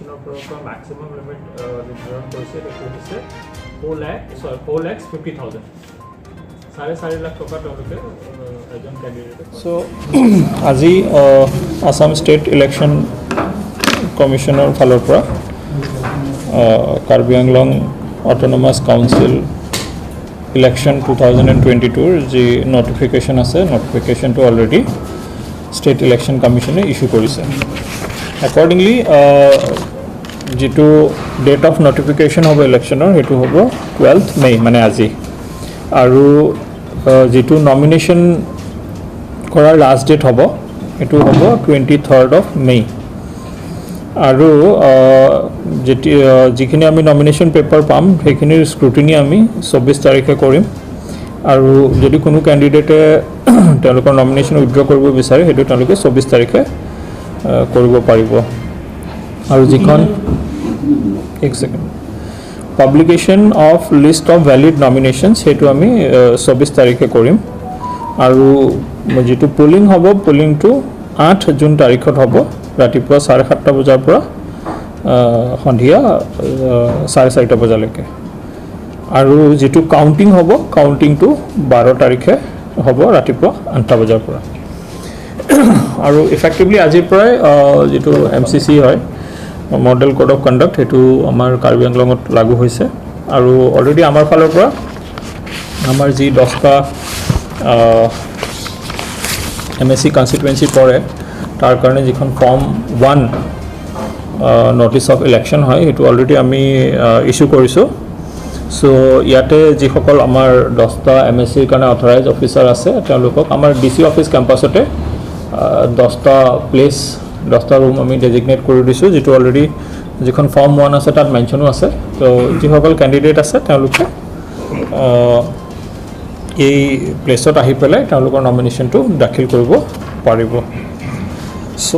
কমিশনৰ পৰা maximum limit নিৰ্ধাৰণ কৰিছে সেইটো হৈছে 4,50,000 4.5 লাখ টকা তেওঁলোকে এজন ক্যান্ডিডেট সো আজি আসাম স্টেট ইলেকশন কমিশনৰ ফালৰ পৰা Karbi Anglong autonomous council election 2022 যি নোটিফিকেশন আছে নোটিফিকেশনটো অলৰেডি স্টেট ইলেকশন কমিশনে ইস্যু কৰিছে accordingly যেটো ডেট অফ নোটিফিকেশন হ'ব ইলেকশনৰ হেতু হ'ব 12th মে মানে আজি আৰু যেটো নমিনেশন কৰাৰ লাষ্ট ডেট হ'ব এটো হ'ব 23rd of May আৰু যিখিনি আমি নমিনেশন পেপাৰ পাম সেইখিনিৰ স্ক্ৰুটিনি আমি 24 তাৰিখে কৰিম আৰু যদি কোনো ক্যান্ডিডেটে তেওঁলোকৰ নমিনেশন উইথড্ৰ কৰিব বিচাৰে হেতু তেওঁলোকে 24 তাৰিখে কৰিব পাৰিব আৰু যিখন এক second publication of list of valid nominations হেতু আমি 24 তাৰিখে কৰিম আৰু যেটো পোলিং হ'ব পোলিংটো 8 জুন তাৰিখত হ'ব ৰাতিপুৱা 7:30 বজাৰ পৰা সন্ধিয়া 4:30 বজালৈকে আৰু যেটো কাউন্টিং হ'ব কাউন্টিংটো 12 তাৰিখে হ'ব ৰাতিপুৱা 8 বজাৰ পৰা আৰু ইফেক্টিভলি আজিৰ পৰাই যেটো এমসিসি হয় মডেল কোড অফ কন্ডাক্ট হেতু আমাৰ কাৰ্বি আংলঙত লাগু হৈছে আৰু অলৰেডি আমাৰ ফালৰ পৰা আমাৰ যি 10টা এমএসসি কনস্টিটুৱেন্সি পৰে তাৰ কাৰণে যিখন ফৰ্ম 1 নোটিস অফ ইলেকশন হয় হেতু অলৰেডি আমি ইস্যু কৰিছো সো ইয়াতে যিসকল আমাৰ 10টা এমএসসি কাৰণে অথৰাইজ অফিচাৰ আছে তেওঁলোকক আমাৰ ডিসি অফিস ক্যাম্পাসতে 10টা প্লেস 10টা ৰুম আমি ডেজিগনেট কৰি দিছো যেটো অলৰেডি যিখন ফৰ্ম 1 আছে তাত মেনশনো আছে তো যিসকল ক্যান্ডিডেট আছে তেওঁলোকে এই প্লেসত আহি পেলাই তেওঁলোকৰ নমিনেশনটো দাখিল কৰিব পাৰিব